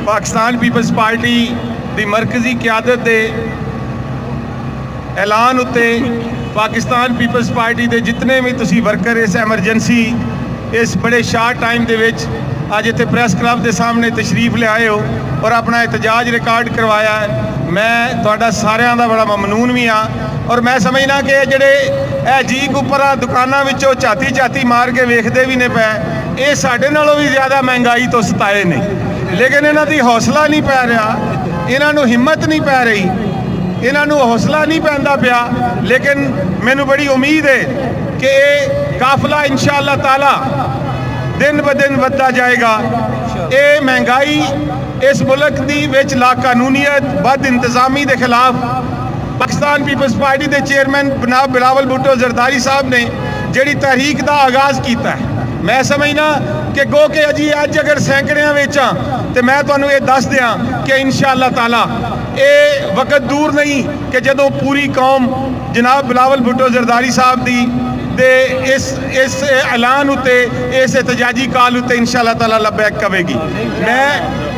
Pakistan peoples party दी मरकजी क्यादत दे ऐलान उत्ते पाकिस्तान पीपल्स पार्टी दे जितने भी तुसी वर्कर इस एमरजेंसी इस बड़े शार्ट टाइम दे विच अज इत्थे प्रेस क्लब के सामने तशरीफ ले आए हो और अपना एहतजाज रिकॉर्ड करवाया है। मैं तुहाडा सारियां दा बड़ा ममनून भी हाँ और मैं समझना कि जिहड़े जीक उपर दुकानां विचों झाती झाती मार के वेखदे भी ने पै ये साडे नालों भी ज़्यादा महंगाई तो सताए ने, लेकिन इन्हां दी हौसला नहीं पै रहा, इन्हां नूं हिम्मत नहीं पै रही, इन्हां नूं हौसला नहीं पैंदा पिया। लेकिन मैनू बड़ी उम्मीद है कि ये काफिला इंशाअल्लाह ताला दिन ब दिन बढ़ता जाएगा। ये महंगाई इस मुल्क की विच लाकानूनीयत बद इंतजामी के खिलाफ पाकिस्तान पीपल्स पार्टी के चेयरमैन जनाब बिलावल भुट्टो जरदारी साहब ने जिहड़ी तहरीक का आगाज़ किया है, मैं समझना कि गो के अजी अज अगर सैकड़ियां वेचां तो मैं तुहानूं ये दस दियां कि इंशाअल्लाह ताला ये वक्त दूर नहीं कि जदों पूरी कौम जनाब बिलावल भुट्टो जरदारी साहब दी दे इस ऐलान उत्ते इस एहतजाजी काल उत्ते इंशाअल्लाह ताला लब्बैक कवेगी।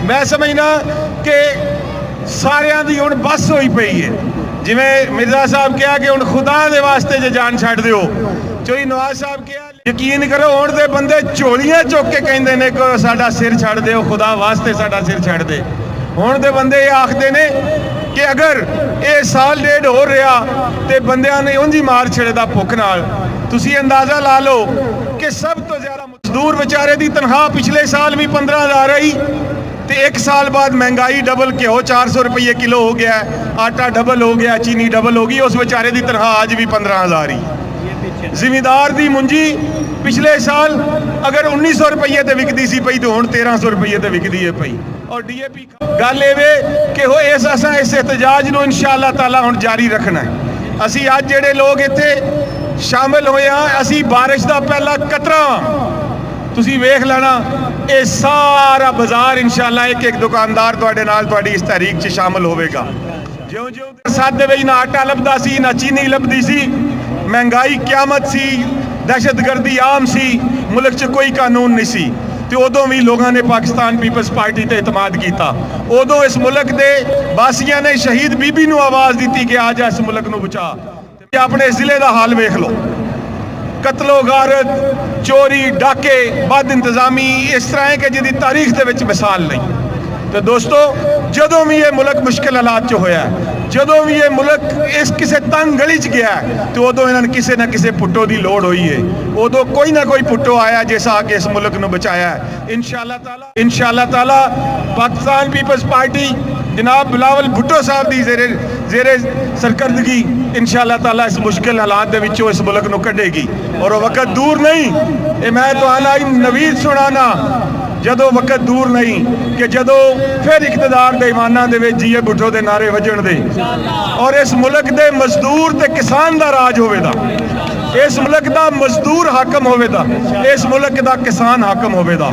मैं समझना कि सारियां दी हुण बस होई पई है, जिवें मिर्जा साहब कहा कि हुण खुदा दे वास्ते जे जान छड्ड दिओ, चोई नवाज साहब कहा यकीन करो हुण दे बंदे झोलियां चुक के कहिंदे ने कि साडा सिर छड्ड दिओ, खुदा वास्ते साडा सिर छड्ड दे। हुण दे बंदे ये आखदे ने कि अगर ये साल डेढ़ हो रहा तो बंदियां ने उंज ही मार छड़ेदा भुख नाल। तुसी अंदाज़ा ला लो कि सब तो ज़्यादा मजदूर बेचारे की तनख्वाह पिछले साल भी 15,000 आई तो एक साल बाद महंगाई डबल, घ्यो 400 रुपये किलो हो गया, आटा डबल हो गया, चीनी डबल हो गई, उस बेचारे की तनख्वाह अज भी 15,000 ही। जिमीदार की मुंजी पिछले साल अगर 1900 रुपये तो विकती सी पई तो हुण 1300 रुपये तो विकती है पई। और DAP गल ये कि हो इस एहतजाज नूं इंशाअल्लाह ताला हुण जारी रखना है। असी अज जिहड़े लोग इत्थे शामिल होए हाँ, असी बारिश का पहला कतरा तुसी वेख लेना, ये सारा बाजार इंशाअल्लाह एक एक दुकानदार तुहाडे नाल तुहाडी इस तहरीक च शामिल होवेगा। ज्यों ज्यों बरसात दे विच ना आटा लभदा सी ना चीनी लभदी सी, महंगाई क्यामत सी, दहशतगर्दी आम सी, मुल्क च कोई कानून नहीं सी, तो उदों भी लोगों ने पाकिस्तान पीपल्स पार्टी ते इतमाद किया। उदों इस मुल्क के वासियों ने शहीद बीबी नूं आवाज़ दी कि आ जा इस मुल्क नूं बचा। अपने जिले का हाल वेख लो, कतलो गारत, चोरी, डाके, बद इंतजामी, इस तरह के जिहदी तारीख दे विच मिसाल नहीं। तो दोस्तों जदों भी ये मुल्क मुश्किल हालात च होया, जदों भी ये मुल्क इस किसी तंग गली च गया तो उदों इन्होंने किसी ना किसी पुट्टो की लोड़ हुई है, उदों कोई ना कोई पुट्टो आया जिस आके इस मुल्क नूं बचाया है। इंशाअल्लाह ताला पाकिस्तान पीपल्स पार्टी जनाब बिलावल भुट्टो साहब की जेरे सरकर्दगी इंशाअल्लाह ताला इस मुश्किल हालात दे विचों इस मुल्क नूं कढेगी और वक्त दूर नहीं। ये मैं तुहानूं नवीद सुनाना, जदों वक्त दूर नहीं कि जदों फिर इकतदार दे ईमानां दे विच जीए भुट्टो दे नारे वजण दे और इस मुल्क दे मजदूर ते किसान दा राज होवेगा, इस मुल्क दा मजदूर हाकम होवेगा, इस मुल्क दा किसान हाकम होवेगा।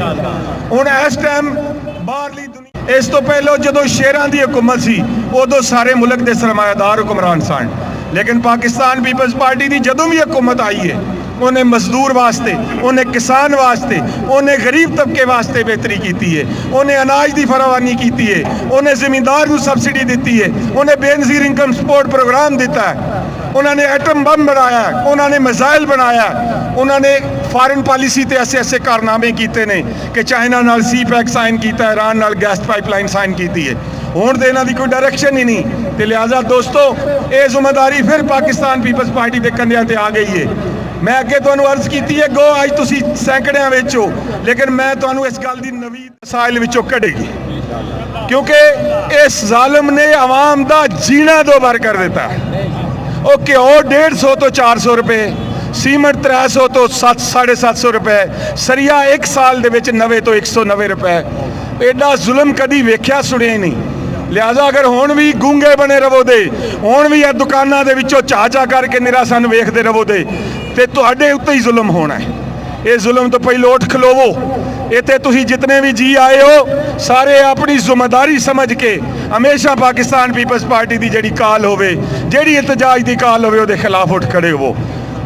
हुण इस टाइम बाहरली दुनिया, इस तो पहले जदों शेरां दी हुकूमत सी उदों सारे मुल्क दे सरमायादार हुक्मरान सन, लेकिन पाकिस्तान पीपल्स पार्टी की जदों भी हुकूमत आई है उन्हें मजदूर वास्ते, उन्हें किसान वास्ते, उन्हें गरीब तबके वास्ते बेहतरी की है, उन्हें अनाज की फरावानी की है, उन्हें जिमींदार को सबसिडी दी है, उन्हें बेनज़ीर इनकम सपोर्ट प्रोग्राम दिता है, उन्होंने एटम बम बनाया, उन्होंने मिसाइल बनाया, उन्होंने फॉरेन पॉलिसी ते ऐसे कारनामे किए ने कि चाइना नाल CPEC साइन किया, ईरान नाल गैस पाइपलाइन साइन की है। हुण तो इन्हां दी कोई डायरैक्शन ही नहीं, तो लिहाजा दोस्तों ये जिम्मेदारी फिर पाकिस्तान पीपल्स पार्टी के कंधियां ते आ गई है। मैं अगे तुहानूं अर्ज की है गो अज तुसी सैकड़ियां विच हो, लेकिन मैं तुहानूं इस गल दी नवीद मसाइल विचों कढेगी, क्योंकि इस जालिम ने आवाम का जीना दो बार कर दिता है। वो घ्यो 150 तो 400 रुपए, सीमेंट 300 तो 750 रुपए, सरिया एक साल दे विच 90 तो 190 रुपए। एडा जुल्म कदी वेख्या सुनिया ही नहीं। लिहाजा अगर हुण भी गूंगे बने रवोदे, हुण भी दुकानां दे विचों चा करके निरा सन वेखदे रवोदे ते तुहाडे उत्ते ही जुल्म होना है। ये जुल्म तो पहले उठ खलोवो। इत्थे तुसीं जितने भी जी आए हो सारे अपनी जिम्मेदारी समझ के हमेशा पाकिस्तान पीपल्स पार्टी की जिहड़ी काल होवे, जिहड़ी एहतजाज की काल होवे, उहदे खिलाफ उठ खड़े हो।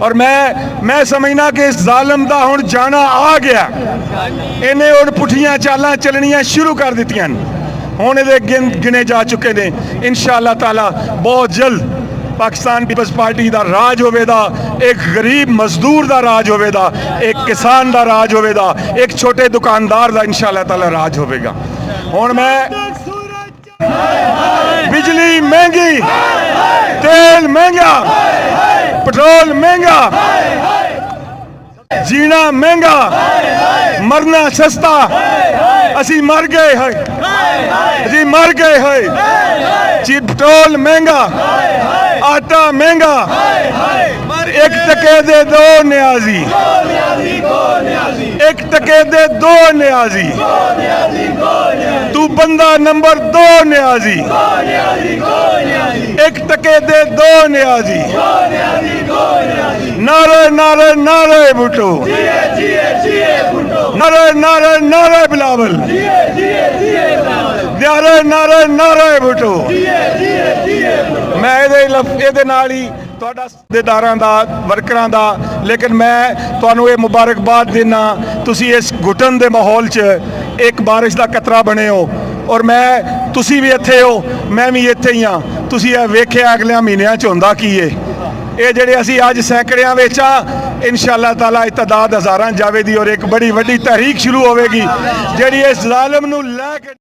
और मैं समझना कि इस जालिम का हुण जाना आ गया। इन्हें हुण पुठियां चालां चलनियां शुरू कर दित्तियां। हुण इहदे गिने जा चुके ने। इंशाअल्लाह ताला बहुत जल्द पाकिस्तान पीपल्स पार्टी का राज होवेगा, एक गरीब मजदूर का राज होवेगा, एक किसान का राज होवेगा, एक छोटे दुकानदार का इंशाअल्लाह ताला राज होवेगा। हुण मैं बिजली महंगी, तेल महंगा, पेट्रोल महंगा, जीना महंगा, मरना सस्ता, असी मर गए हैं, असी मर गए हैं। पेट्रोल महंगा, आटा महंगा, एक टके दे दो न्याजी, एक टके दे दो न्याजी, तू बंदा नंबर 2 न्याजी, एक टके दे दो न्याजी। नारे नारे नारे भुट्टो, नारे नारे नारे बिलावल, नारे नारे नारे भुट्टो। मैं ਇਹਦੇ ਨਾਲ ਹੀ ਤੁਹਾਡਾ ਸੱਦੇਦਾਰਾਂ ਦਾ ਵਰਕਰਾਂ ਦਾ, ਲੇਕਿਨ ਮੈਂ ਤੁਹਾਨੂੰ ਇਹ ਮੁਬਾਰਕਬਾਦ ਦੇਣਾ, ਤੁਸੀਂ ਇਸ ਘੁਟਨ ਦੇ ਮਾਹੌਲ 'ਚ ਇੱਕ ਬਾਰਿਸ਼ ਦਾ ਕਤਰਾ ਬਣੇ ਹੋ। ਔਰ ਤੁਸੀਂ ਵੀ ਇੱਥੇ ਹੋ, ਮੈਂ ਵੀ ਇੱਥੇ ਹੀ ਹਾਂ। ਤੁਸੀਂ ਇਹ ਵੇਖਿਆ ਅਗਲੇ ਮਹੀਨਿਆਂ 'ਚ ਹੁੰਦਾ ਕੀ ਏ। ਇਹ ਜਿਹੜੇ ਅਸੀਂ ਅੱਜ ਸੈਂਕੜਿਆਂ ਵਿੱਚ ਆ, इंशाअल्लाह ताला इतादाद हज़ारां जावेगी और एक बड़ी वड्डी तहरीक शुरू होवेगी, ਜਿਹੜੀ ਇਸ ਜ਼ਾलिम ਨੂੰ ਲੈ ਕੇ